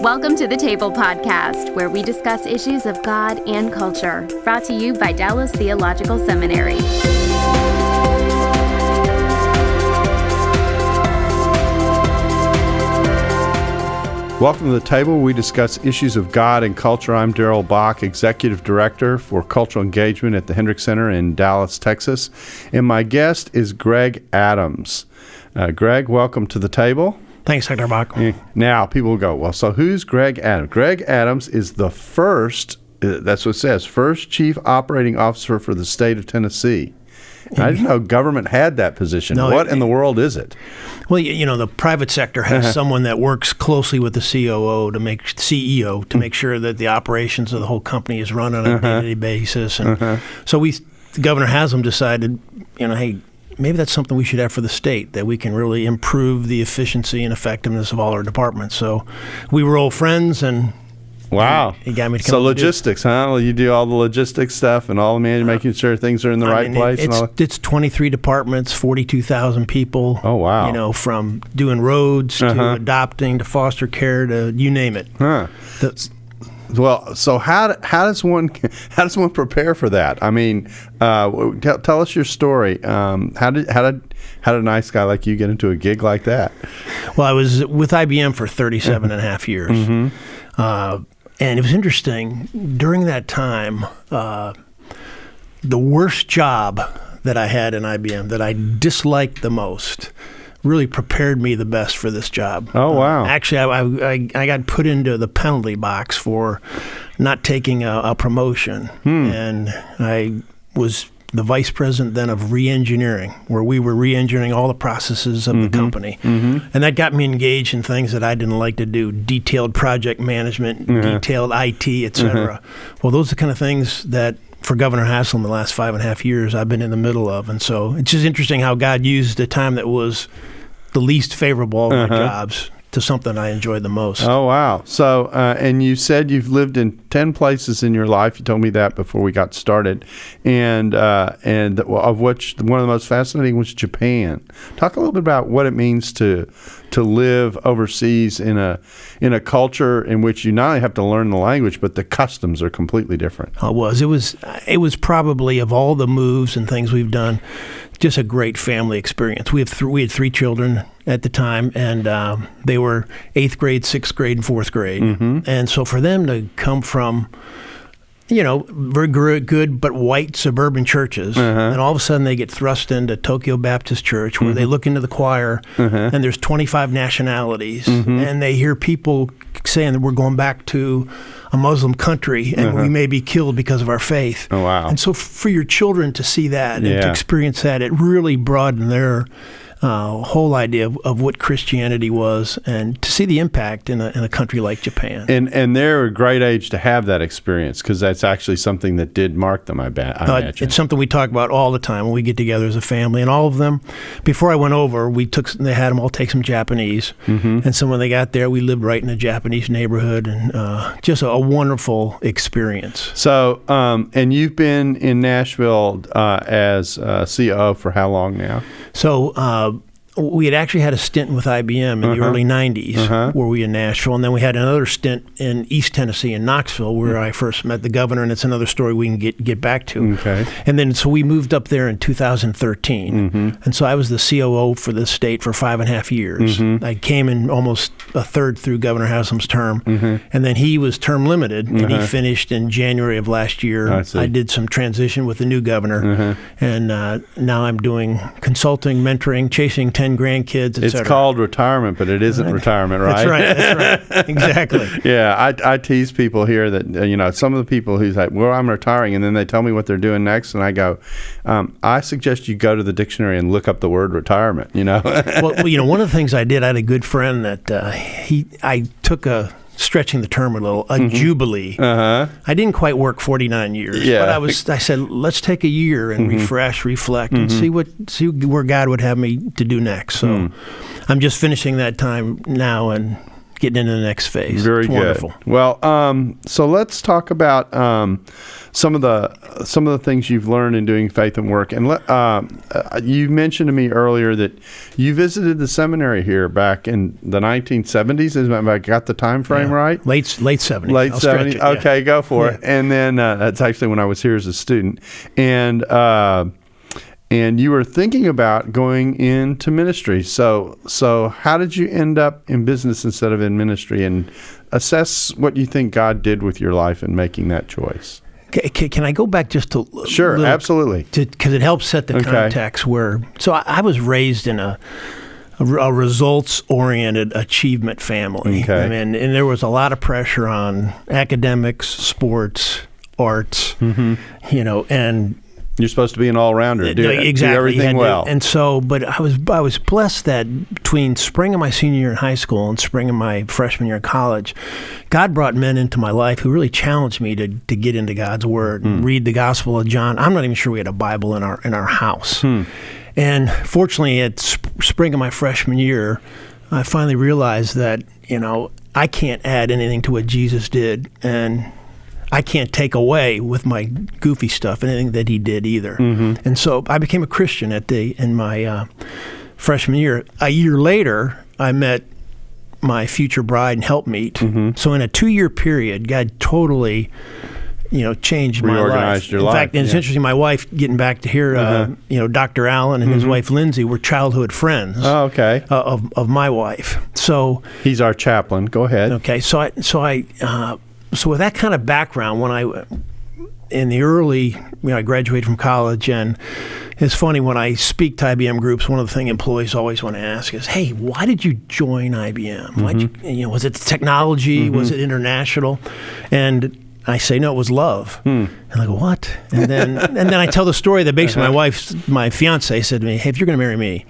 Welcome to the Table Podcast, where we discuss issues of God and culture, brought to you by Dallas Theological Seminary. Welcome to the Table. We discuss issues of God and culture. I'm Darrell, Bock, Executive Director for Cultural Engagement at the Hendricks Center in Dallas, Texas. And my guest is Greg Adams. Greg, welcome to the Table. Thanks, Dr. Bock. Now, people will go, well, so who's Greg Adams? Greg Adams is the first, that's what it says, first Chief Operating Officer for the state of Tennessee. I didn't know government had that position. What in the world is it? Well, you know, the private sector has someone that works closely with the CEO to make sure that the operations of the whole company is run on a day-to-day basis. And so the Governor Haslam decided, hey, maybe that's something we should have for the state, that we can really improve the efficiency and effectiveness of all our departments. So we were old friends, and wow. He got me to come. So logistics, huh? Well, you do all the logistics stuff and all the making sure things are in the right place. It's 23 departments, 42,000 people. Oh, wow. From doing roads to adopting to foster care to you name it. Huh. Well, so how does one prepare for that? I mean, tell us your story. How did a nice guy like you get into a gig like that? Well, I was with IBM for 37 and a half years. And it was interesting. During that time, the worst job that I had in IBM, that I disliked the most, really prepared me the best for this job. Oh, wow. Actually, I got put into the penalty box for not taking a promotion. And I was the vice president then of re-engineering, where we were re-engineering all the processes of the company. And that got me engaged in things that I didn't like to do, detailed project management, detailed IT, et cetera. Well, those are the kind of things that for Governor Haslam the last 5.5 years I've been in the middle of. And so it's just interesting how God used a time that was the least favorable of my jobs to something I enjoyed the most. Oh, wow. So, and you said you've lived in 10 places in your life. You told me that before we got started. And of which one of the most fascinating was Japan. Talk a little bit about what it means to live overseas in a culture in which you not only have to learn the language, but the customs are completely different. It was probably, of all the moves and things we've done, just a great family experience. We had 3 children at the time, and they were 8th grade, 6th grade, and 4th grade. And so for them to come from, very good but white suburban churches, and all of a sudden they get thrust into Tokyo Baptist Church, where they look into the choir, and there's 25 nationalities, and they hear people saying that we're going back to a Muslim country, and we may be killed because of our faith. Oh, wow. And so for your children to see that and to experience that, it really broadened their whole idea of what Christianity was, and to see the impact in a country like Japan. And they're a great age to have that experience, because that's actually something that did mark them, I imagine. It's something we talk about all the time when we get together as a family. And all of them, before I went over, they had them all take some Japanese. And so when they got there, we lived right in a Japanese neighborhood, and just a wonderful experience. So, and you've been in Nashville as COO for how long now? So, we had actually had a stint with IBM in the early 90s, where we were in Nashville, and then we had another stint in East Tennessee in Knoxville, where I first met the governor, and it's another story we can get back to. Okay. And then so we moved up there in 2013, and so I was the COO for the state for 5.5 years. I came in almost a third through Governor Haslam's term, and then he was term limited, and he finished in January of last year. I did some transition with the new governor, and now I'm doing consulting, mentoring, chasing 10 grandkids, et cetera. It's called retirement, but it isn't retirement, right? That's right. Exactly. Yeah, I tease people here that, some of the people who's like, well, I'm retiring, and then they tell me what they're doing next, and I go, I suggest you go to the dictionary and look up the word retirement, Well, one of the things I did, I had a good friend that I took stretching the term a little, jubilee. I didn't quite work 49 years, but I said, let's take a year and refresh, reflect, and see where God would have me to do next. So I'm just finishing that time now and getting into the next phase. Very it's good. Wonderful. Well, so let's talk about some of the things you've learned in doing faith and work. And you mentioned to me earlier that you visited the seminary here back in the 1970s. If I got the time frame right? Late 70s. Late I'll stretch 70s. it, yeah. Okay, go for it. And then that's actually when I was here as a student. And you were thinking about going into ministry. So how did you end up in business instead of in ministry? And assess what you think God did with your life in making that choice. Can I go back just a Sure, little, absolutely. Because it helps set the context where. So I was raised in a results-oriented achievement family. Okay. I mean, and there was a lot of pressure on academics, sports, arts, and you're supposed to be an all-rounder. Do everything well. And so, but I was blessed that between spring of my senior year in high school and spring of my freshman year in college, God brought men into my life who really challenged me to get into God's Word and read the Gospel of John. I'm not even sure we had a Bible in our house. And fortunately, at spring of my freshman year, I finally realized that, I can't add anything to what Jesus did, and I can't take away with my goofy stuff anything that he did either. And so I became a Christian in my freshman year. A year later, I met my future bride and helpmeet. So in a 2-year period, God totally, changed my life. Reorganized your life. In fact, it's interesting. My wife, getting back to here, Dr. Allen and his wife Lindsay were childhood friends. Oh, okay. Of my wife. So he's our chaplain. Go ahead. Okay. So with that kind of background, in the early, I graduated from college, and it's funny when I speak to IBM groups, one of the things employees always want to ask is, "Hey, why did you join IBM? Was it technology? Was it international?" And I say, "No, it was love." And I go, "What?" And then I tell the story that basically my fiance said to me, "Hey, if you're going to marry me,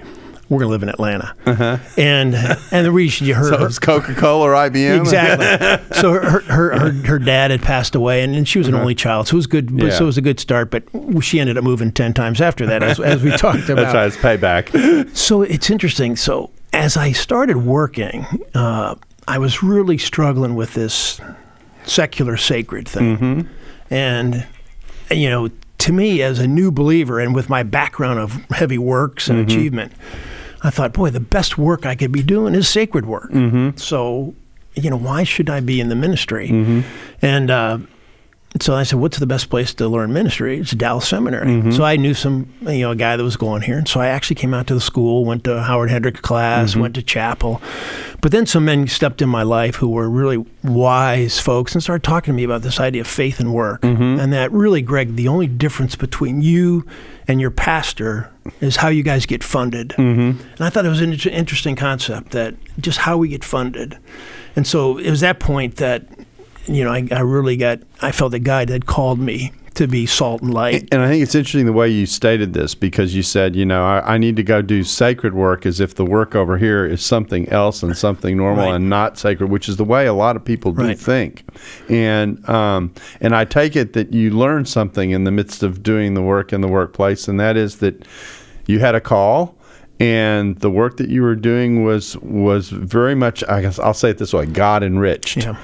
we're going to live in Atlanta." And the reason you heard so it was Coca-Cola or IBM? Exactly. So her dad had passed away, and she was an only child, so it was good. Yeah. So it was a good start, but she ended up moving 10 times after that, as we talked about. That's right, it's payback. So it's interesting. So as I started working, I was really struggling with this secular sacred thing. And, to me, as a new believer and with my background of heavy works and achievement, I thought, boy, the best work I could be doing is sacred work. So, why should I be in the ministry? And so I said, what's the best place to learn ministry? It's Dallas Seminary. So I knew a guy that was going here. And so I actually came out to the school, went to Howard Hendrick class, went to chapel. But then some men stepped in my life who were really wise folks and started talking to me about this idea of faith and work. And that really, Greg, the only difference between you and your pastor is how you guys get funded. And I thought it was an interesting concept, that just how we get funded. And so it was that point that I felt that God had called me to be salt and light. And I think it's interesting the way you stated this, because you said, I need to go do sacred work as if the work over here is something else and something normal and not sacred, which is the way a lot of people do think. And I take it that you learned something in the midst of doing the work in the workplace, and that is that you had a call. And the work that you were doing was very much, I guess I'll say it this way, God enriched. Yeah.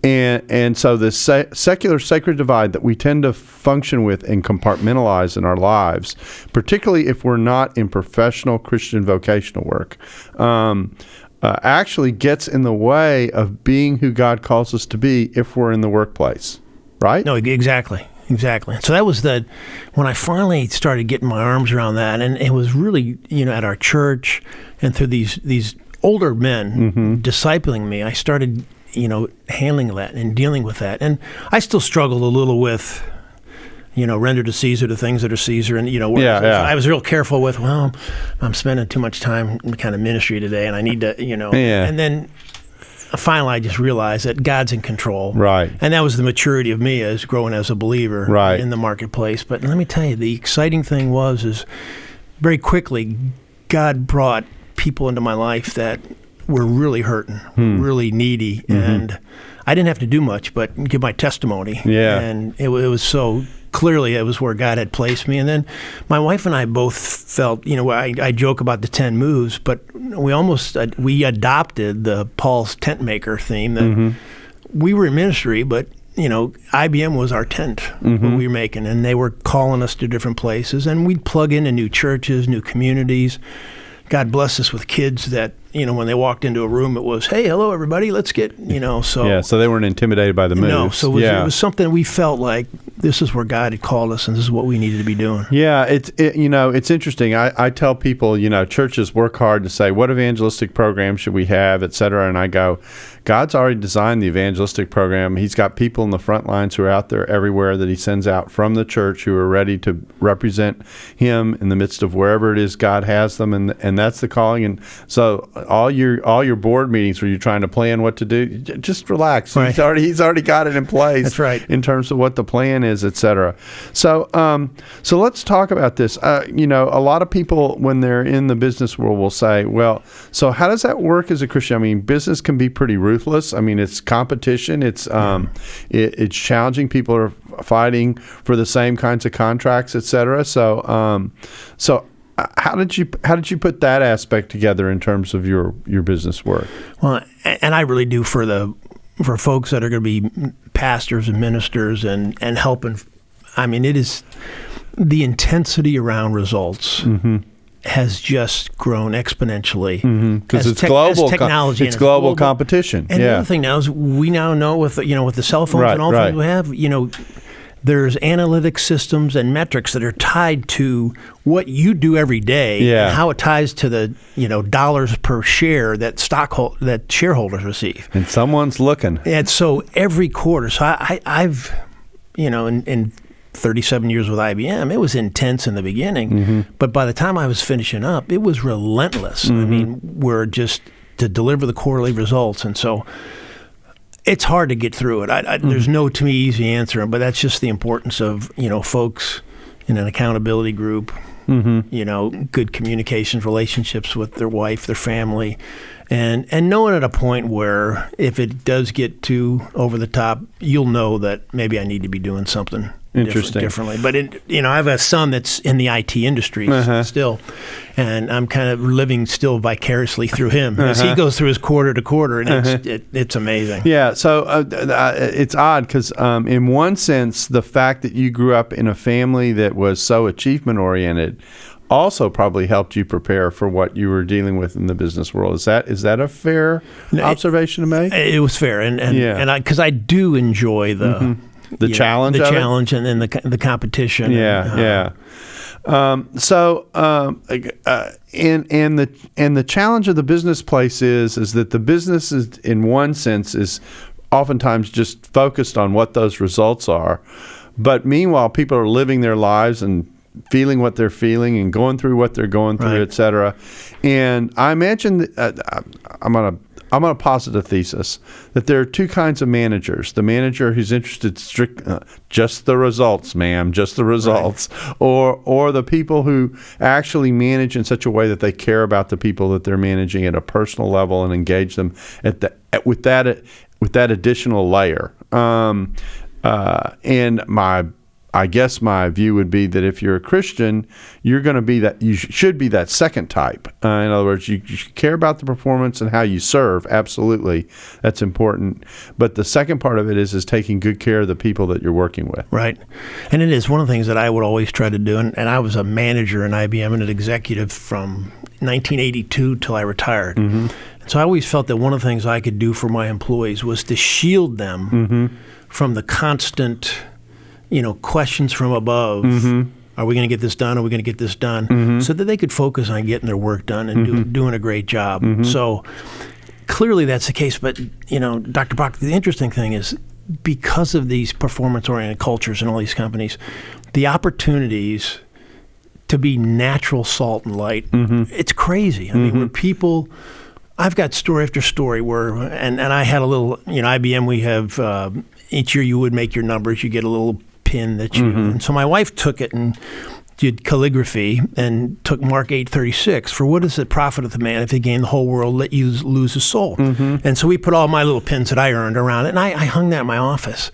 And so the secular sacred divide that we tend to function with and compartmentalize in our lives, particularly if we're not in professional Christian vocational work, actually gets in the way of being who God calls us to be if we're in the workplace, right? No, exactly. So that was when I finally started getting my arms around that, and it was really, at our church and through these older men discipling me, I started handling that and dealing with that. And I still struggled a little with, render to Caesar the things that are Caesar. And, I was real careful with, I'm spending too much time in kind of ministry today, and I need to, And then finally I just realized that God's in control. Right. And that was the maturity of me as growing as a believer in the marketplace. But let me tell you, the exciting thing is very quickly, God brought people into my life that were really hurting, really needy, and I didn't have to do much but give my testimony. Yeah. And it was so clearly it was where God had placed me. And then my wife and I both felt, I joke about the 10 moves, but we adopted the Paul's tent maker theme that we were in ministry, but IBM was our tent, what we were making, and they were calling us to different places, and we'd plug into new churches, new communities. God bless us with kids that, when they walked into a room, it was, hey, hello, everybody, let's get, so. Yeah, so they weren't intimidated by the moves. No, so it was something we felt like this is where God had called us and this is what we needed to be doing. Yeah, it's interesting. I tell people, churches work hard to say, what evangelistic program should we have, et cetera, and I go, God's already designed the evangelistic program. He's got people in the front lines who are out there everywhere that he sends out from the church who are ready to represent him in the midst of wherever it is God has them, and that's the calling. And so all your board meetings where you're trying to plan what to do, just relax. Right. He's already got it in place. That's right. In terms of what the plan is, et cetera. So let's talk about this. A lot of people when they're in the business world will say, well, so how does that work as a Christian? I mean, business can be pretty ruthless. I mean, it's competition. It's challenging. People are fighting for the same kinds of contracts, et cetera. So how did you put that aspect together in terms of your business work? Well, and I really do for folks that are going to be pastors and ministers and helping. I mean, it is the intensity around results. Has just grown exponentially because it's global technology. It's global competition. And the other thing now is we now know with the cell phones and all things we have, there's analytic systems and metrics that are tied to what you do every day and how it ties to the dollars per share that shareholders receive. And someone's looking. And so every quarter, so I've in 37 years with IBM, it was intense in the beginning, but by the time I was finishing up, it was relentless. I mean, we're just to deliver the quarterly results, and so it's hard to get through it. There's no, to me, easy answer, but that's just the importance of folks in an accountability group, good communications, relationships with their wife, their family, and knowing at a point where if it does get too over the top, you'll know that maybe I need to be doing something differently. But I have a son that's in the IT industry still, and I'm kind of living still vicariously through him as he goes through his quarter to quarter, and it's amazing. Yeah, so it's odd because in one sense, the fact that you grew up in a family that was so achievement oriented also probably helped you prepare for what you were dealing with in the business world. Is that a fair observation to make? It was fair, and because I do enjoy the challenge, and then the competition. And the challenge of the business place is that the business is, in one sense, is oftentimes just focused on what those results are, but meanwhile, people are living their lives and feeling what they're feeling and going through what they're going through, et cetera. And I imagine I'm going to posit a thesis that there are two kinds of managers: the manager who's interested just the results, ma'am, just the results, or the people who actually manage in such a way that they care about the people that they're managing at a personal level and engage them with that additional layer. I guess my view would be that if you're a Christian, you're going to be that. You should be that second type. In other words, you should care about the performance and how you serve. Absolutely, that's important. But the second part of it is taking good care of the people that you're working with. Right, and it is one of the things that I would always try to do. And I was a manager in IBM and an executive from 1982 till I retired. So I always felt that one of the things I could do for my employees was to shield them from the constant questions from above. Are we going to get this done? Are we going to get this done? So that they could focus on getting their work done and doing a great job. So clearly that's the case. But, Dr. Bock, the interesting thing is because of these performance-oriented cultures in all these companies, the opportunities to be natural salt and light, it's crazy. I mean, when people... I've got story after story where, and I had a little, IBM, we have, each year you would make your numbers, you get a little pin that you, and so my wife took it and did calligraphy and took Mark 8:36. For what does it profit the man if he gain the whole world, let you lose his soul? And so we put all my little pins that I earned around it, and I hung that in my office.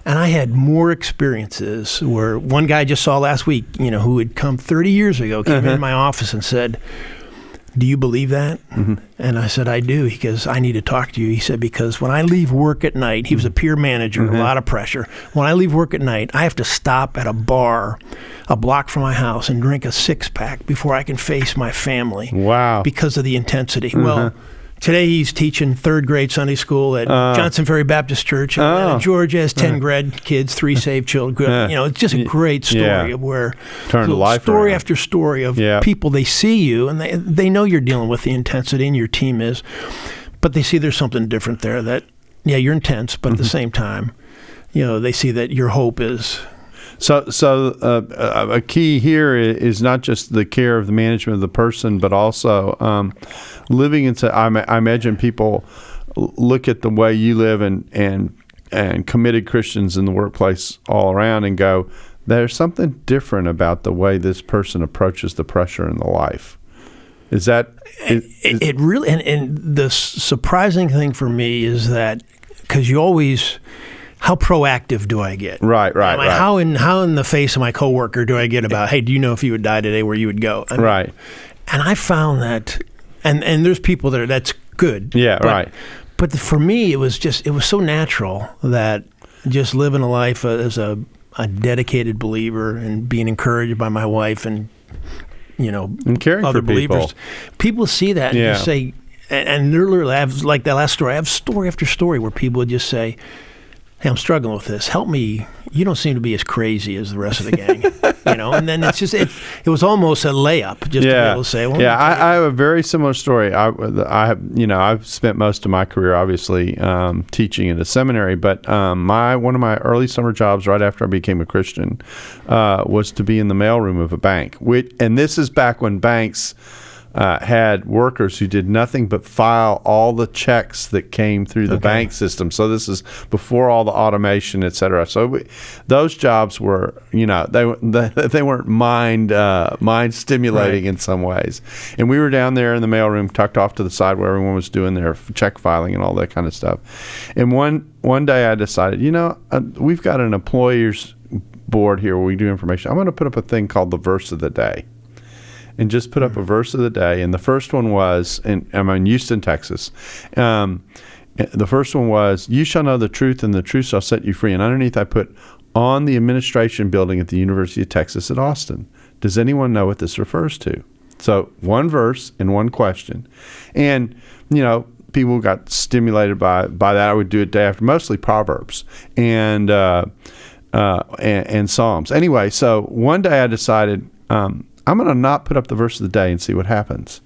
And I had more experiences where one guy I just saw last week, who had come 30 years ago, came in my office and said, "Do you believe that?" And I said, "I do." He goes, "I need to talk to you." He said, "Because when I leave work at night," he was a peer manager, a lot of pressure. "When I leave work at night, I have to stop at a bar a block from my house and drink a 6-pack before I can face my family." Wow. Because of the intensity. Well, today he's teaching 3rd grade Sunday school at Johnson Ferry Baptist Church. And Georgia has 10 grad kids, 3 saved children. It's just a great story of where Turn life story around. after story of people, they see you and they know you're dealing with the intensity and your team is, but they see there's something different there that, you're intense, but at the same time, they see that your hope is... So a key here is not just the care of the management of the person, but also living into. I imagine people look at the way you live and committed Christians in the workplace all around and go, there's something different about the way this person approaches the pressure in the life. Is that it really? And the surprising thing for me is that because you always. How proactive do I get? Right. How in the face of my coworker do I get about, hey, do you know if you would die today where you would go? Right. And I found that, and there's people that's good. Yeah, right. But for me, it was so natural that just living a life as a dedicated believer and being encouraged by my wife and, and caring other for believers. People see that and just say, and literally I have, like that last story, I have story after story where people would just say, "Hey, I'm struggling with this. Help me. You don't seem to be as crazy as the rest of the gang." And then it's just it was almost a layup just to be able to say, well, I have a very similar story. I have I've spent most of my career obviously teaching in a seminary, but one of my early summer jobs right after I became a Christian was to be in the mailroom of a bank. And this is back when banks had workers who did nothing but file all the checks that came through the bank system. So this is before all the automation, et cetera. So those jobs were, they weren't mind stimulating in some ways. And we were down there in the mailroom, tucked off to the side where everyone was doing their check filing and all that kind of stuff. And one day I decided, we've got an employers board here where we do information. I'm going to put up a thing called the verse of the day. And just put up a verse of the day. And the first one was, I'm in Houston, Texas. The first one was, "You shall know the truth, and the truth shall set you free." And underneath I put, "On the administration building at the University of Texas at Austin." Does anyone know what this refers to? So one verse and one question. And, people got stimulated by that. I would do it day after, mostly Proverbs and Psalms. Anyway, so one day I decided, I'm going to not put up the verse of the day and see what happens.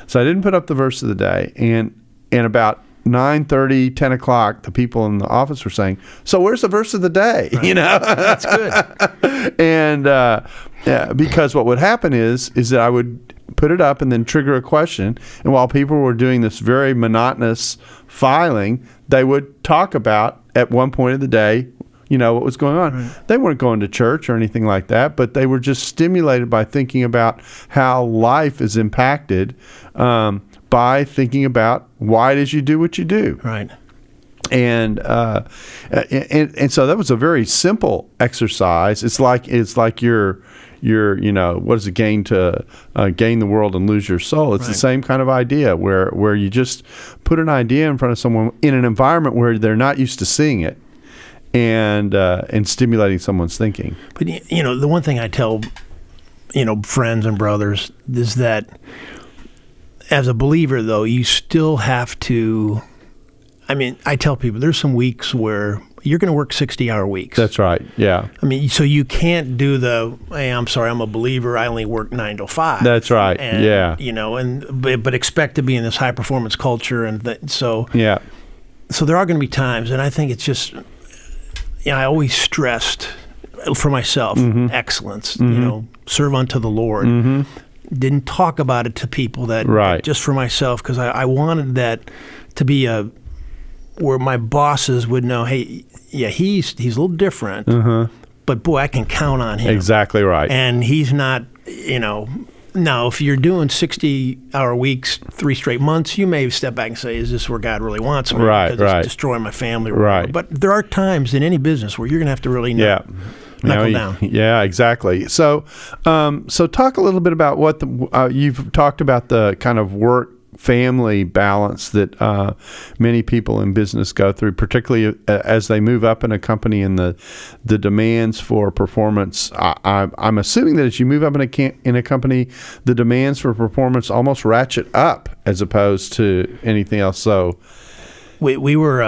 So I didn't put up the verse of the day. And about 9:30, 10 o'clock, the people in the office were saying, "So where's the verse of the day?" Right. That's good. And because what would happen is that I would put it up and then trigger a question. And while people were doing this very monotonous filing, they would talk about at one point of the day, what was going on. Right. They weren't going to church or anything like that, but they were just stimulated by thinking about how life is impacted by thinking about why did you do what you do. Right. And so that was a very simple exercise. It's like you're what does it gain to gain the world and lose your soul? It's the same kind of idea where you just put an idea in front of someone in an environment where they're not used to seeing it. And stimulating someone's thinking. But the one thing I tell friends and brothers is that as a believer, though, you still have to. I tell people there's some weeks where you're going to work 60-hour weeks. That's right. Yeah. So you can't do hey, I'm sorry, I'm a believer. I only work 9 to 5. That's right. And, but expect to be in this high performance culture, so there are going to be times, and I think it's just. I always stressed for myself, excellence, serve unto the Lord. Didn't talk about it to people that just for myself, because I wanted that to be where my bosses would know, hey, he's a little different, but boy, I can count on him. Exactly right. And he's not, now if you're doing 60-hour weeks, 3 straight months, you may step back and say, is this where God really wants me? Right, because right. it's destroying my family. Right. But there are times in any business where you're going to have to really knuckle down. Yeah, exactly. So talk a little bit about what you've talked about, the kind of work-family balance that many people in business go through, particularly as they move up in a company and the demands for performance. I'm assuming that as you move up in a company, the demands for performance almost ratchet up as opposed to anything else. So we were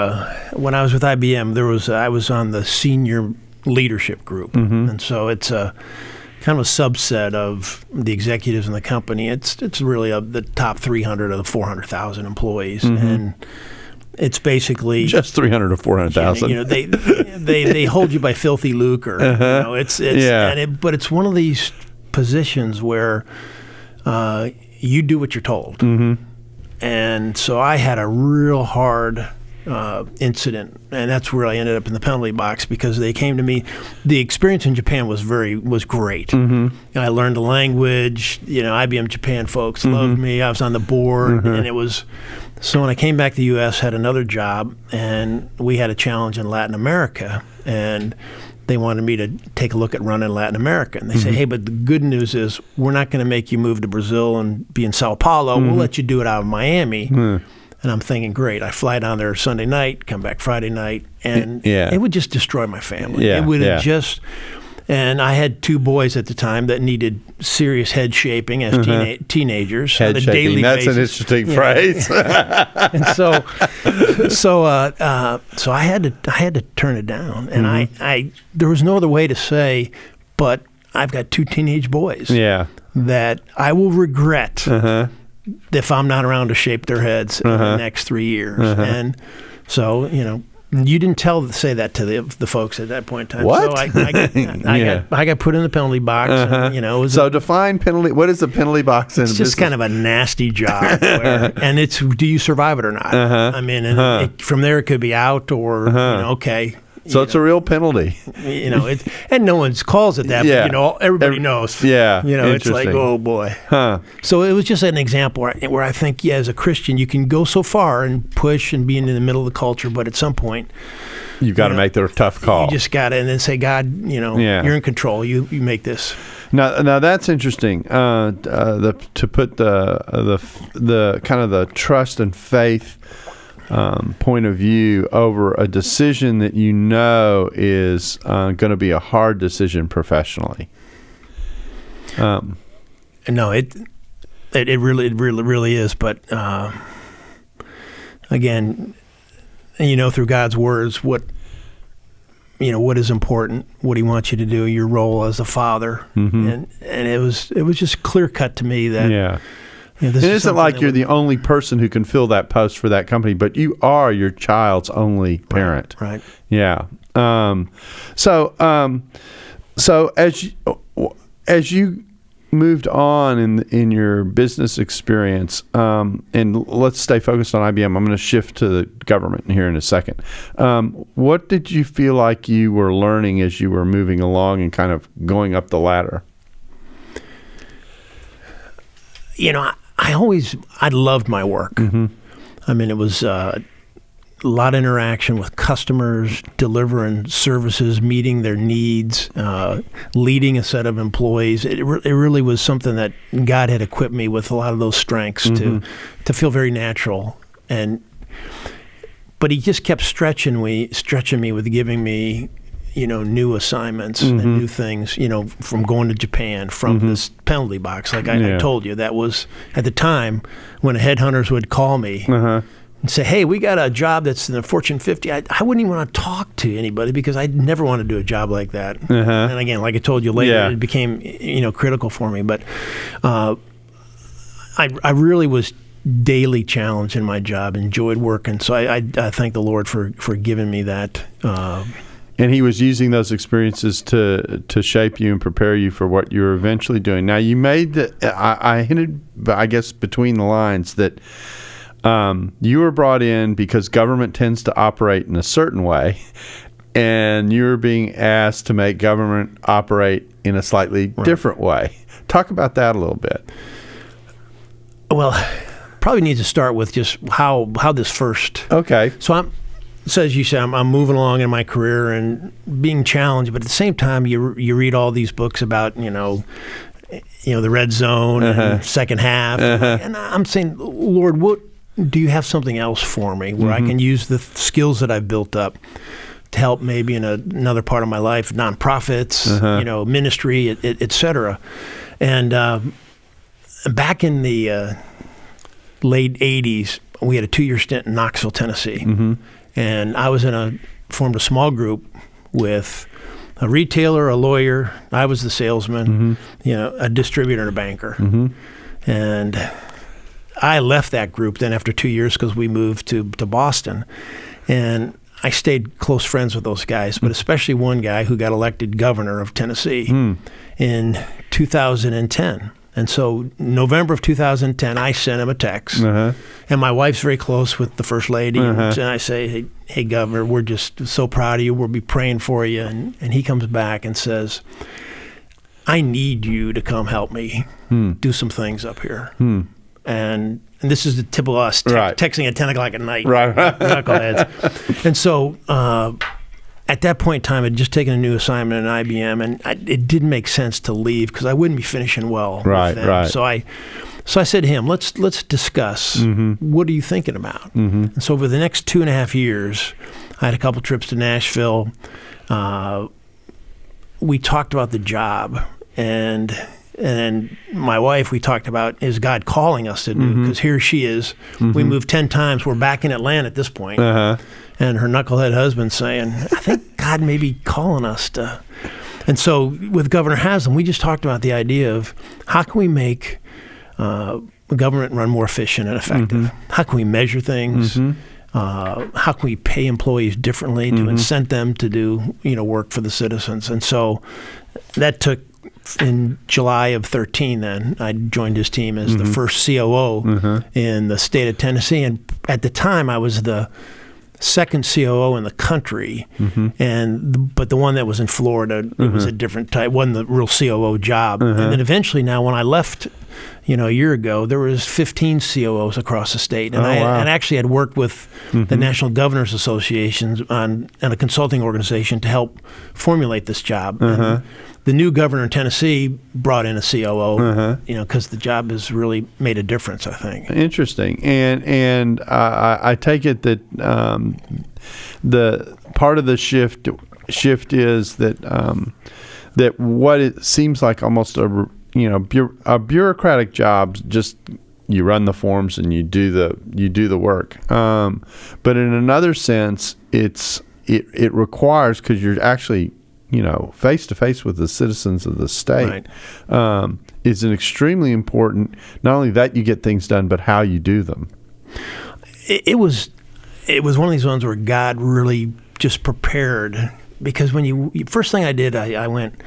when I was with IBM, I was on the senior leadership group, and so it's a kind of a subset of the executives in the company. It's really the top 300 of the 400,000 employees, and it's basically just 300 or 400,000. They hold you by filthy lucre. But it's one of these positions where you do what you're told, and so I had a real hard incident, and that's where I ended up in the penalty box, because they came to me. The experience in Japan was great. I learned the language. IBM Japan folks loved me. I was on the board, and it was. So when I came back to the U.S., had another job, and we had a challenge in Latin America, and they wanted me to take a look at running Latin America. And they say, hey, but the good news is we're not going to make you move to Brazil and be in Sao Paulo. We'll let you do it out of Miami. And I'm thinking, great, I fly down there Sunday night, come back Friday night, and it would just destroy my family. It would have just, and I had 2 boys at the time that needed serious head shaping as teenagers. Head on a shaping, daily that's basis. an interesting phrase. And so I had to turn it down, and I there was no other way to say, but I've got 2 teenage boys that I will regret if I'm not around to shape their heads in the next 3 years. And so, you didn't say that to the folks at that point in time. What? So I got put in the penalty box. And, so define penalty. What is a penalty box in it's business? just kind of a nasty job. And it's, do you survive it or not? I mean, from there it could be out or, okay. So it's a real penalty. And no one calls it that, but everybody knows. Yeah. It's like, oh boy. So it was just an example where I think, as a Christian, you can go so far and push and be in the middle of the culture, but at some point, you've got to make the tough call. You just got to, and then say, God, you're in control. You make this. Now that's interesting. To put the kind of the trust and faith point of view over a decision that is going to be a hard decision professionally. No, it really is. But again, through God's words, what is important, what He wants you to do, your role as a father, and it was just clear cut to me that. It isn't like you're the only person who can fill that post for that company, but you are your child's only parent. Right. Yeah. So as you moved on in your business experience, and let's stay focused on IBM. I'm going to shift to the government here in a second. What did you feel like you were learning as you were moving along and kind of going up the ladder? I loved my work. I mean, it was a lot of interaction with customers, delivering services, meeting their needs, leading a set of employees. It really was something that God had equipped me with, a lot of those strengths to feel very natural. But He just kept stretching me with giving me new assignments and new things, from going to Japan, from this penalty box. Like I told you, that was at the time when headhunters would call me and say, hey, we got a job that's in the Fortune 50. I wouldn't even want to talk to anybody because I'd never want to do a job like that. And again, like I told you later, it became, critical for me. But I really was daily challenged in my job, enjoyed working. So I thank the Lord for giving me that. And He was using those experiences to shape you and prepare you for what you were eventually doing. Now, you made I hinted, I guess, between the lines that you were brought in because government tends to operate in a certain way, and you're being asked to make government operate in a slightly different way. Talk about that a little bit. Well, probably need to start with just how this first. Okay. So as you said, I'm moving along in my career and being challenged, but at the same time, you read all these books about the red zone and second half, and I'm saying, Lord, what do you have something else for me where I can use the skills that I've built up to help maybe in another part of my life, nonprofits, ministry, et cetera. And back in the late 80s, we had a 2-year stint in Knoxville, Tennessee. And I was formed a small group with a retailer, a lawyer, I was the salesman, a distributor and a banker. And I left that group then after 2 years because we moved to Boston. And I stayed close friends with those guys, but especially one guy who got elected governor of Tennessee in 2010. And so November of 2010, I sent him a text. And my wife's very close with the First Lady. And I say, hey, Governor, we're just so proud of you. We'll be praying for you. And he comes back and says, I need you to come help me do some things up here. And this is the typical us texting at 10 o'clock at night. Knuckleheads. And so at that point in time, I'd just taken a new assignment at IBM, and it didn't make sense to leave because I wouldn't be finishing well with them. So I said to him, let's discuss. What are you thinking about? And so over the next 2.5 years, I had a couple trips to Nashville. We talked about the job, and my wife, we talked about, is God calling us to do? Because here she is. We moved 10 times. We're back in Atlanta at this point. And her knucklehead husband saying, I think God may be calling us to. And so with Governor Haslam, we just talked about the idea of how can we make the government run more efficient and effective? How can we measure things? How can we pay employees differently to incent them to do work for the citizens? And so that took, in July of 2013, then I joined his team as the first COO in the state of Tennessee. And at the time, I was the second COO in the country, but the one that was in Florida, it was a different type, wasn't the real COO job. And then eventually now, when I left, a year ago, there was 15 COOs across the state. And I actually had worked with the National Governors Association and a consulting organization to help formulate this job. And the new governor in Tennessee brought in a COO, because the job has really made a difference, I think. Interesting. And I take it that the part of the shift is that that what it seems like almost a bureaucratic job, just you run the forms and you do the work. But in another sense, it requires, because you're actually face to face with the citizens of the state, is an extremely important. Not only that you get things done, but how you do them. It was one of these ones where God really just prepared, because when first thing I did, I went,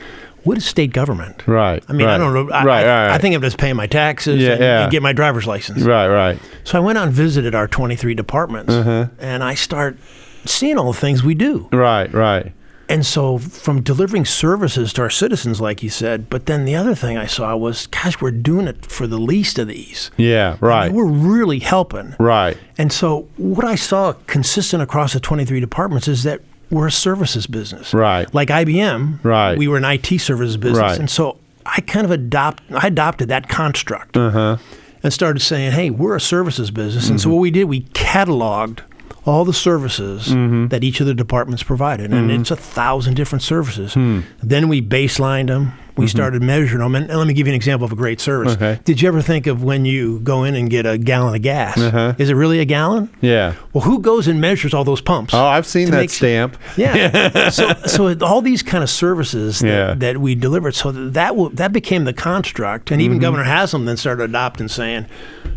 what is state government? Right. I mean, I don't know. I think of it as paying my taxes and get my driver's license. Right. So I went out and visited our 23 departments, and I start seeing all the things we do. Right. And so from delivering services to our citizens, like you said, but then the other thing I saw was, gosh, we're doing it for the least of these. Yeah, right. I mean, we're really helping. Right. And so what I saw consistent across the 23 departments is that we're a services business. Right. Like IBM, we were an IT services business. Right. And so I kind of adopted that construct and started saying, hey, we're a services business. And so what we did, we cataloged all the services that each of the departments provided. And it's 1,000 different services. Then we baselined them. We started measuring them. And let me give you an example of a great service. Okay. Did you ever think of when you go in and get a gallon of gas? Is it really a gallon? Yeah. Well, who goes and measures all those pumps? Oh, I've seen that stamp. Yeah. So all these kind of services that we delivered, so that became the construct. And even Governor Haslam then started adopting, saying,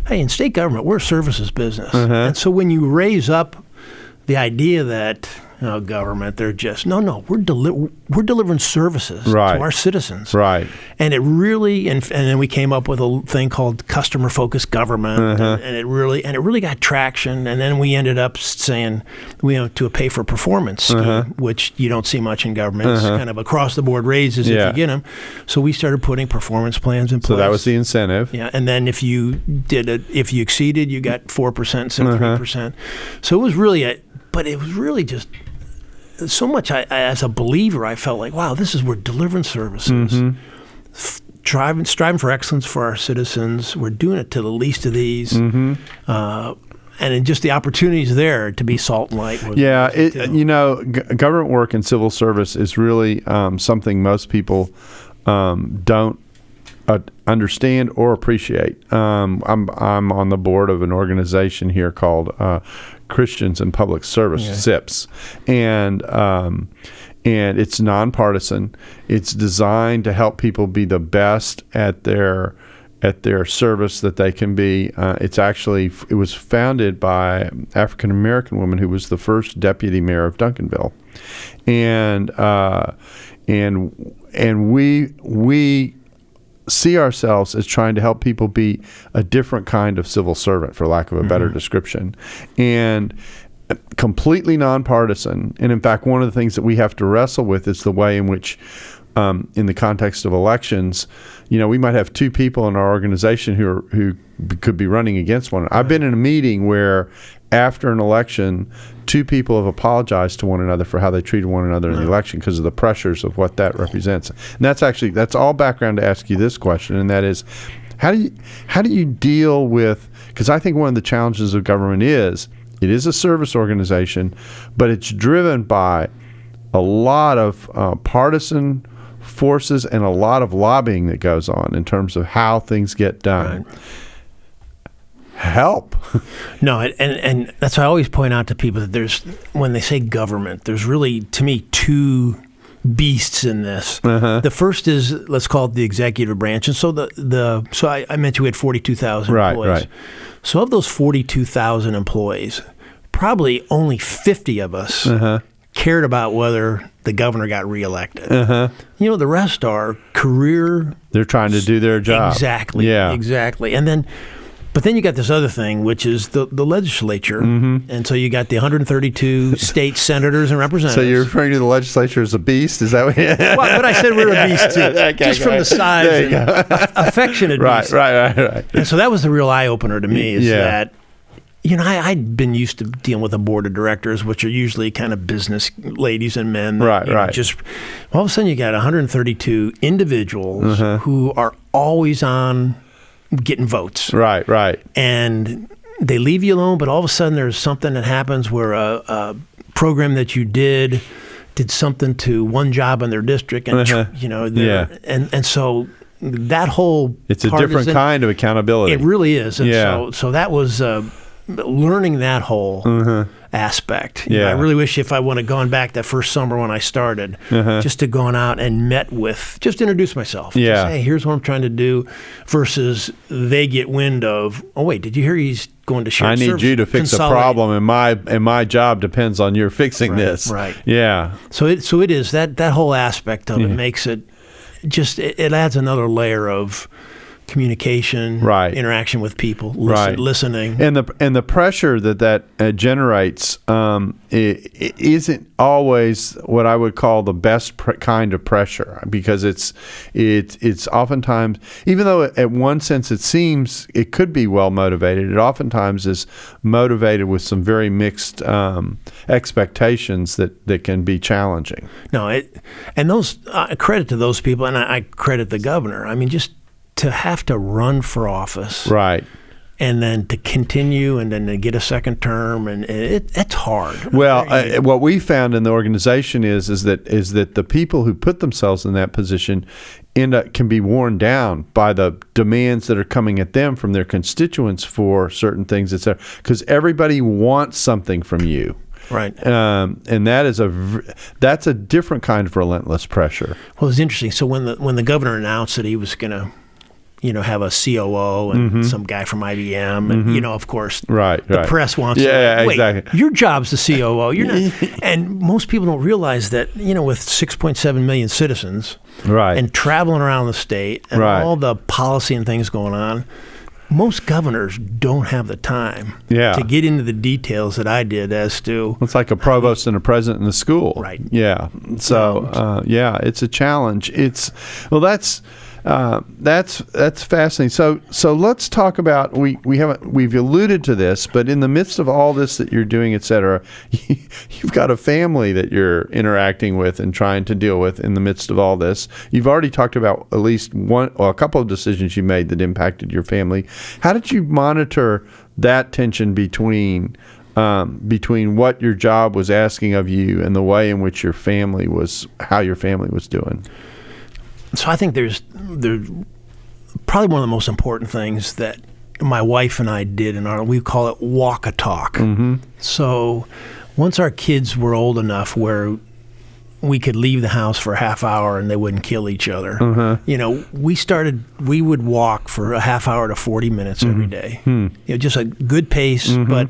hey, in state government, we're a services business. And so when you raise up the idea that government. They're just no. We're delivering services to our citizens. Right. And it really and then we came up with a thing called customer focused government, and it really got traction. And then we ended up saying we went to a pay for performance scheme, which you don't see much in government. It's kind of across the board raises if you get them. So we started putting performance plans in place. So that was the incentive. Yeah, and then if you exceeded, you got 4% instead of 3%. So it was really just so much. As a believer, I felt like, wow, this is where delivering services, striving for excellence for our citizens. We're doing it to the least of these, and just the opportunities there to be salt and light. Government work and civil service is really something most people don't understand or appreciate. I'm on the board of an organization here called Christians in Public Service, SIPS, and it's nonpartisan. It's designed to help people be the best at their service that they can be. It was founded by an African American woman who was the first deputy mayor of Duncanville, and we see ourselves as trying to help people be a different kind of civil servant, for lack of a better description, and completely nonpartisan. And in fact, one of the things that we have to wrestle with is the way in which, in the context of elections, we might have two people in our organization who could be running against one another. I've been in a meeting where after an election, two people have apologized to one another for how they treated one another in the election because of the pressures of what that represents. And that's all background to ask you this question, and that is, how do you deal with, because I think one of the challenges of government is it is a service organization, but it's driven by a lot of partisan forces and a lot of lobbying that goes on in terms of how things get done. Right. Help. No, and that's why I always point out to people that when they say government, there's really, to me, two beasts in this. The first is, let's call it the executive branch. And so I mentioned we had 42,000 employees. Right. So of those 42,000 employees, probably only 50 of us cared about whether the governor got reelected. The rest are career. They're trying to do their job. Exactly. Yeah. Exactly. But then you got this other thing, which is the legislature. And so you got the 132 state senators and representatives. So you're referring to the legislature as a beast? Is that what well, but I said we're a beast, too. Okay, from the size and affectionate beast. Right. And so that was the real eye-opener to me, is that, I'd been used to dealing with a board of directors, which are usually kind of business ladies and men. Right. Just all of a sudden you got 132 individuals who are always on getting votes. Right. And they leave you alone, but all of a sudden there's something that happens where a program that you did something to one job in their district, and and so that whole it's a different kind of accountability. It really is. And so that was learning that whole aspect. I really wish if I would have gone back that first summer when I started, just to gone out and just introduce myself. Just, hey, here's what I'm trying to do, versus they get wind of, oh wait, did you hear he's going to shared service? I need you to fix a problem, and my job depends on your fixing this. Right. Yeah. So it is that whole aspect of it makes it just it adds another layer of communication, interaction with people, listening, and the pressure that generates it isn't always what I would call the best kind of pressure, because it's oftentimes, even though at one sense it seems it could be well motivated, it oftentimes is motivated with some very mixed expectations that can be challenging. No, and those credit to those people, and I credit the governor. I mean, just to have to run for office, and then to continue, and then to get a second term, and it's hard. Well, what we found in the organization is that the people who put themselves in that position can be worn down by the demands that are coming at them from their constituents for certain things, etc. Because everybody wants something from you. Right. And that's a different kind of relentless pressure. Well, it's interesting. So when the governor announced that he was going to have a COO and some guy from IBM, and of course, the press wants to. Wait, exactly. Your job's the COO. You're not. And most people don't realize that with 6.7 million citizens, and traveling around the state, and all the policy and things going on, most governors don't have the time to get into the details that I did as to. It's like a provost and a president in the school. Right. Yeah. So, it's a challenge. That's fascinating. So let's talk about we've alluded to this, but in the midst of all this that you're doing, et cetera, you've got a family that you're interacting with and trying to deal with in the midst of all this. You've already talked about at least a couple of decisions you made that impacted your family. How did you monitor that tension between what your job was asking of you and the way in which how your family was doing? So I think there's probably one of the most important things that my wife and I did we call it walk a talk. So once our kids were old enough where we could leave the house for a half hour and they wouldn't kill each other, we would walk for a half hour to 40 minutes every day. Just a good pace, but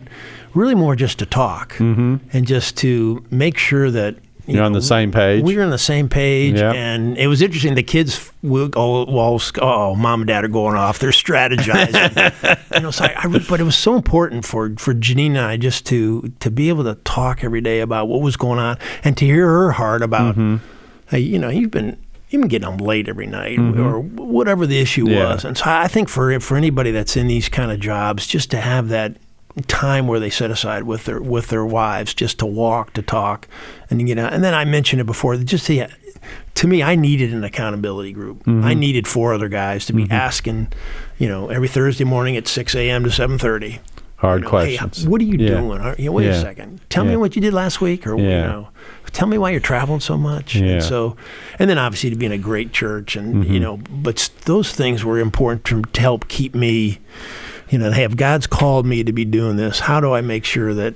really more just to talk and just to make sure that you're on the same page. We were on the same page, and it was interesting. The kids would mom and dad are going off. They're strategizing. But it was so important for Janine and I just to be able to talk every day about what was going on and to hear her heart about, hey, you've been getting home late every night or whatever the issue was. And so I think for anybody that's in these kind of jobs, just to have that time where they set aside with their wives just to walk, to talk, and to get out. And then I mentioned it before, to me, I needed an accountability group. I needed 4 other guys to be asking, every Thursday morning at 6 a.m. to 7:30. Hard questions. Hey, what are you doing? Wait a second. Tell me what you did last week, or tell me why you're traveling so much. And then obviously to be in a great church, and but those things were important to help keep me. Hey, if God's called me to be doing this, how do I make sure that,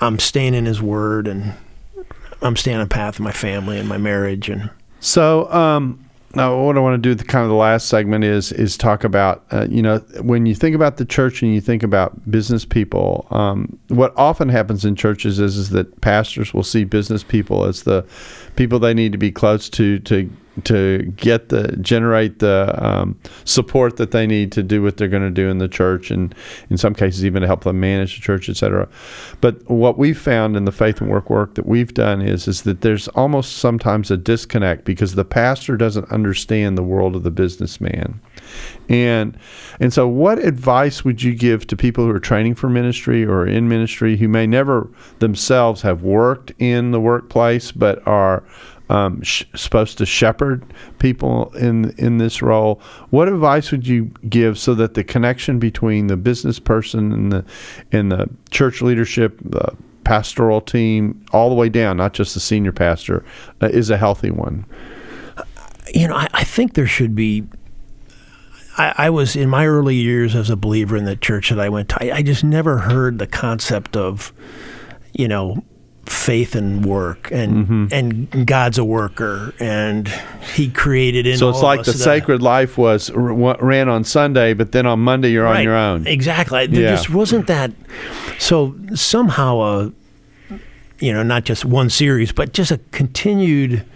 I'm staying in His Word and I'm staying on the path of my family and my marriage? And so, now what I want to do, the last segment is talk about, when you think about the church and you think about business people, what often happens in churches is that pastors will see business people as the people they need to be close to generate the support that they need to do what they're going to do in the church, and in some cases even to help them manage the church, etc. But what we've found in the faith and work that we've done is that there's almost sometimes a disconnect because the pastor doesn't understand the world of the businessman. And so what advice would you give to people who are training for ministry or in ministry who may never themselves have worked in the workplace but are supposed to shepherd people in this role? What advice would you give so that the connection between the business person and the church leadership, the pastoral team, all the way down, not just the senior pastor, is a healthy one? I think there should be. I was in my early years as a believer in the church that I went to. I just never heard the concept of, faith and work, and God's a worker, and He created in. So it's like the sacred life ran on Sunday, but then on Monday you're on your own. Exactly. There just wasn't that. So somehow, not just one series, but just a continued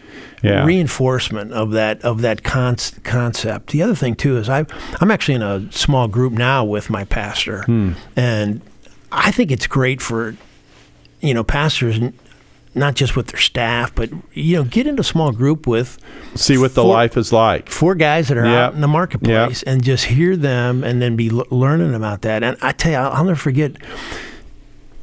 reinforcement of that concept. The other thing too is I'm actually in a small group now with my pastor, and I think it's great for pastors, not just with their staff, but get into a small group with see what the life is like. 4 guys that are out in the marketplace, and just hear them, and then be learning about that. And I tell you, I'll never forget.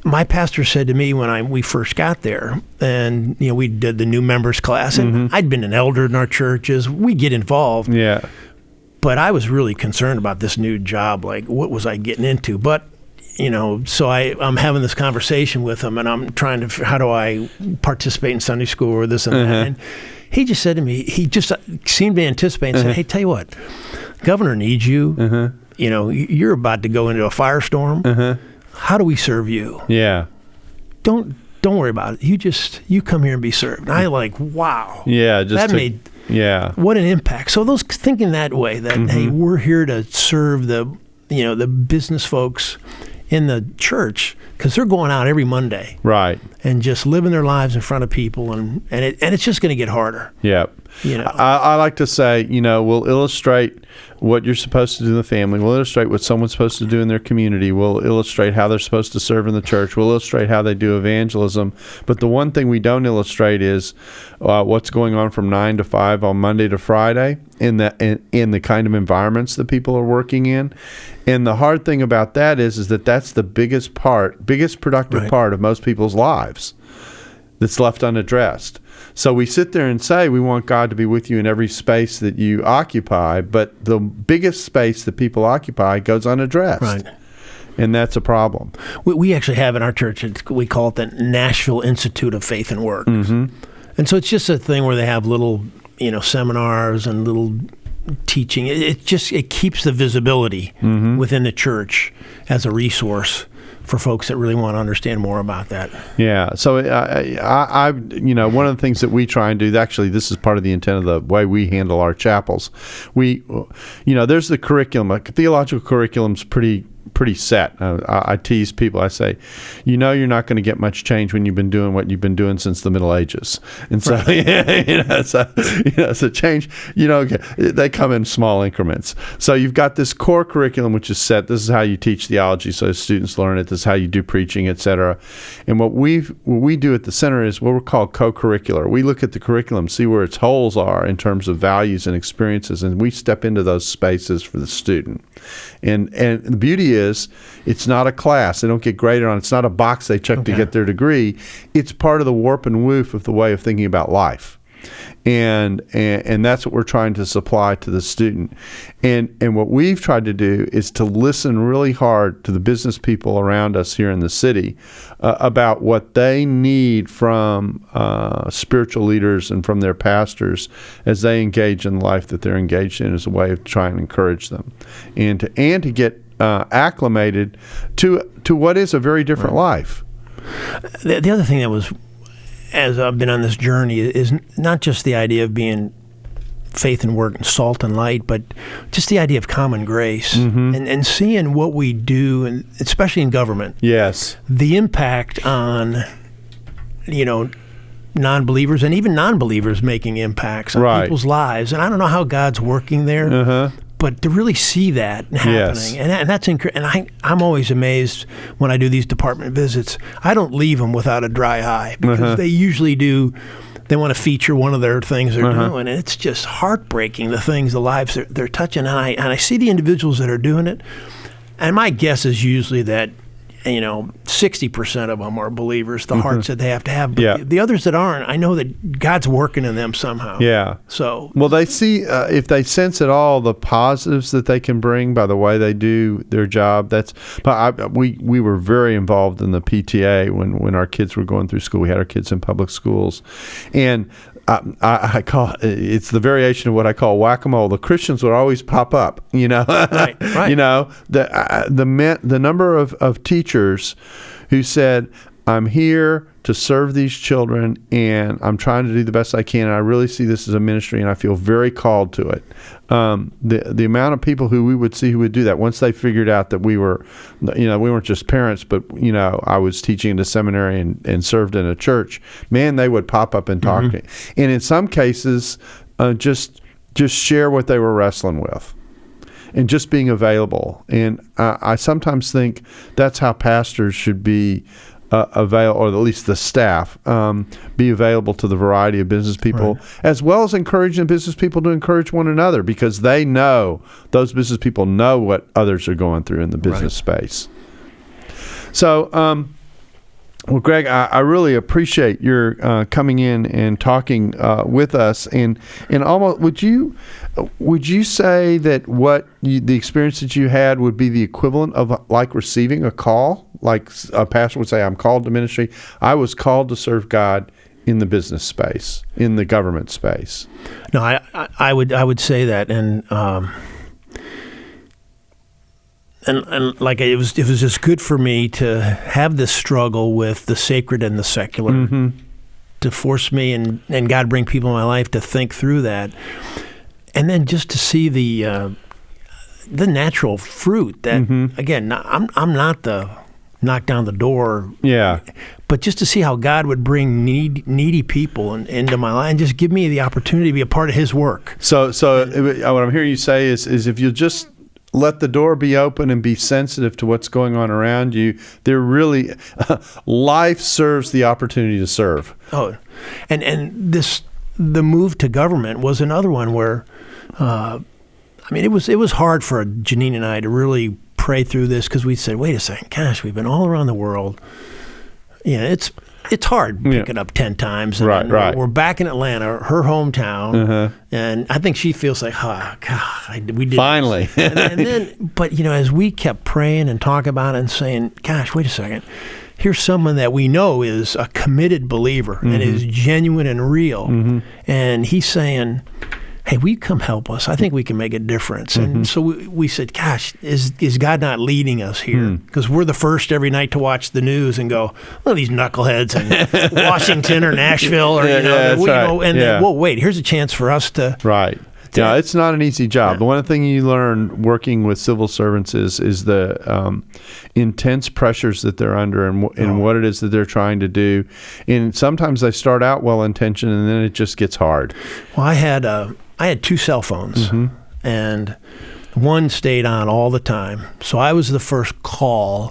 My pastor said to me when we first got there, and we did the new members class, and I'd been an elder in our churches. We get involved, but I was really concerned about this new job. Like, what was I getting into? But so I'm having this conversation with him, and I'm trying to, how do I participate in Sunday school or this and that? And he just said to me, he just seemed to anticipate and said, hey, tell you what, Governor needs you. You're about to go into a firestorm. How do we serve you? Yeah. Don't worry about it. You come here and be served. And I wow. Yeah. That made Yeah. What an impact. So those thinking that way, that hey, we're here to serve the business folks in the church, because they're going out every Monday, right, and just living their lives in front of people, and it's just going to get harder. Yep. I like to say, we'll illustrate what you're supposed to do in the family. We'll illustrate what someone's supposed to do in their community. We'll illustrate how they're supposed to serve in the church. We'll illustrate how they do evangelism. But the one thing we don't illustrate is what's going on from 9 to 5 on Monday to Friday in the kind of environments that people are working in. And the hard thing about that is that that's the biggest productive part of most people's lives that's left unaddressed. So we sit there and say we want God to be with you in every space that you occupy, but the biggest space that people occupy goes unaddressed. Right. And that's a problem. We actually have in our church, we call it the Nashville Institute of Faith and Work. Mm-hmm. And so it's just a thing where they have little, seminars and little teaching. It keeps the visibility within the church as a resource for folks that really want to understand more about that. Yeah. So I one of the things that we try and do, actually this is part of the intent of the way we handle our chapels. There's the curriculum. A theological curriculum's pretty set. I tease people. I say, you're not going to get much change when you've been doing what you've been doing since the Middle Ages. And so, so change, they come in small increments. So you've got this core curriculum, which is set. This is how you teach theology, so students learn it. This is how you do preaching, etc. And what we do at the center is what we're called co-curricular. We look at the curriculum, see where its holes are in terms of values and experiences, and we step into those spaces for the student. And the beauty is, it's not a class. They don't get graded on. It's not a box they check to get their degree. It's part of the warp and woof of the way of thinking about life. And that's what we're trying to supply to the student. And what we've tried to do is to listen really hard to the business people around us here in the city about what they need from spiritual leaders and from their pastors as they engage in the life that they're engaged in, as a way of trying to encourage them and to get acclimated to what is a very different life. The other thing that was, as I've been on this journey, is not just the idea of being faith and work and salt and light, but just the idea of common grace and seeing what we do, and especially in government. Yes. The impact on, non-believers and even non-believers making impacts on people's lives. And I don't know how God's working there. But to really see that happening, and that's and I'm always amazed when I do these department visits. I don't leave them without a dry eye, because they usually do. They want to feature one of their things they're doing, and it's just heartbreaking, the lives they're touching. And I see the individuals that are doing it, and my guess is usually that 60% of them are believers, the hearts that they have to have. But the others that aren't, I know that God's working in them somehow. Yeah. So, well, they see, if they sense at all the positives that they can bring by the way they do their job. We were very involved in the PTA when our kids were going through school. We had our kids in public schools. And I call it's the variation of what I call whack-a-mole. The Christians would always pop up, Right. The number of teachers who said, I'm here to serve these children, and I'm trying to do the best I can, and I really see this as a ministry, and I feel very called to it. The amount of people who we would see who would do that, once they figured out that we were, we weren't just parents, but, I was teaching in a seminary and served in a church, man, they would pop up and talk to me. And in some cases, just share what they were wrestling with. And just being available. And I sometimes think that's how pastors should be available, or at least the staff, be available to the variety of business people, as well as encouraging business people to encourage one another, because those business people know what others are going through in the business space. So, well, Greg, I really appreciate your coming in and talking with us. And almost, would you say that the experience that you had would be the equivalent of like receiving a call? Like a pastor would say, I'm called to ministry. I was called to serve God in the business space, in the government space. No, I would say that, and like it was just good for me to have this struggle with the sacred and the secular, to force me and God bring people in my life to think through that. And then just to see the natural fruit that, again, I'm not the knock down the door. Yeah. But just to see how God would bring needy people into my life and just give me the opportunity to be a part of His work. So what I'm hearing you say is if you just let the door be open and be sensitive to what's going on around you, there really life serves the opportunity to serve. Oh, and the move to government was another one where, it was hard for Janine and I to really pray through this because we said, wait a second, gosh, we've been all around the world. It's hard picking up 10 times. And Right. We're back in Atlanta, her hometown, and I think she feels like, oh, God, we did finally. and then, but as we kept praying and talking about it and saying, gosh, wait a second, here's someone that we know is a committed believer and is genuine and real, and he's saying, hey, will you come help us? I think we can make a difference. And so we said, gosh, is God not leading us here? Because we're the first every night to watch the news and go, well, these knuckleheads in Washington or Nashville, or then, whoa, wait, here's a chance for us to. Right. Yeah, it's not an easy job. Yeah. The one thing you learn working with civil servants is the intense pressures that they're under and what it is that they're trying to do. And sometimes they start out well-intentioned, and then it just gets hard. Well, I had 2 cell phones, and one stayed on all the time. So I was the first call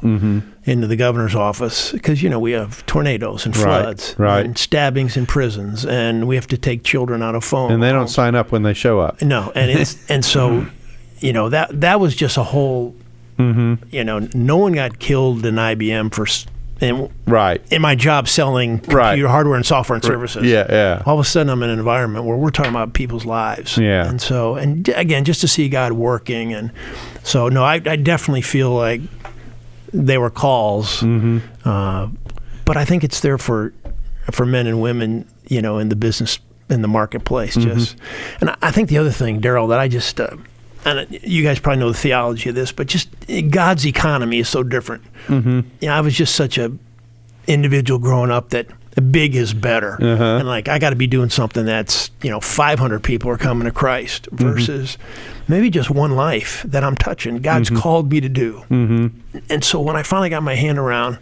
into the governor's office because, we have tornadoes and floods and stabbings in prisons, and we have to take children out of phones. And they don't sign up when they show up. No, and so, that was just a whole, no one got killed in IBM for in my job selling computer hardware and software and services. Yeah. All of a sudden, I'm in an environment where we're talking about people's lives. Yeah. And so, and again, just to see God working. And so, no, I definitely feel like they were calls. But I think it's there for men and women, in the business, in the marketplace. Just, and I think the other thing, Darrell, that I just, and you guys probably know the theology of this, but just God's economy is so different. I was just such a individual growing up that big is better. And I got to be doing something that's, 500 people are coming to Christ versus maybe just one life that I'm touching. God's called me to do. And so when I finally got my hand around,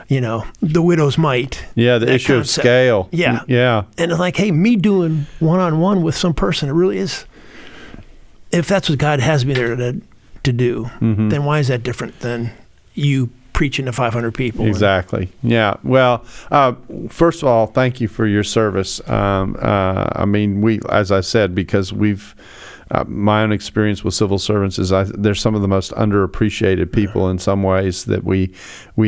the widow's mite. Yeah, the issue of scale. Yeah. And it's hey, me doing one-on-one with some person, it really is. If that's what God has me there to do, then why is that different than you preaching to 500 people? Exactly. Yeah. Well, first of all, thank you for your service. We, as I said, because we've my own experience with civil servants is they're some of the most underappreciated people in some ways that we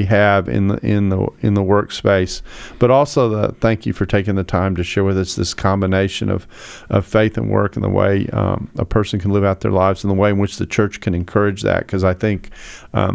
have in the workspace. But also thank you for taking the time to share with us this combination of faith and work and the way a person can live out their lives and the way in which the church can encourage that. Because I think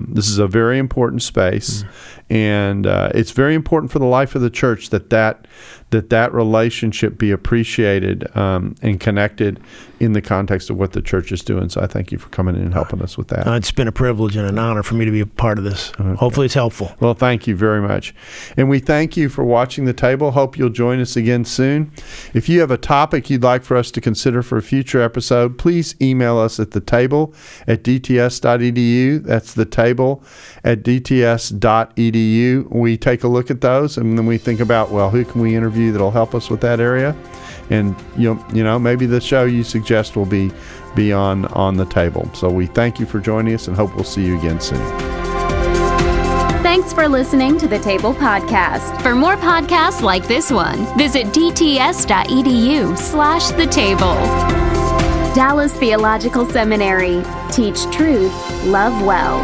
this is a very important space, and it's very important for the life of the church that relationship be appreciated and connected in the context of what the church is doing. So I thank you for coming in and helping us with that. It's been a privilege and an honor for me to be a part of this. Okay. Hopefully it's helpful. Well, thank you very much. And we thank you for watching The Table. Hope you'll join us again soon. If you have a topic you'd like for us to consider for a future episode, please email us at thetable@dts.edu. That's thetable@dts.edu. We take a look at those, and then we think about, who can we interview that'll help us with that area? And maybe the show you suggest will be on The Table. So we thank you for joining us and hope we'll see you again soon. Thanks for listening to The Table Podcast. For more podcasts like this one, visit dts.edu/thetable. Dallas Theological Seminary. Teach truth, love well.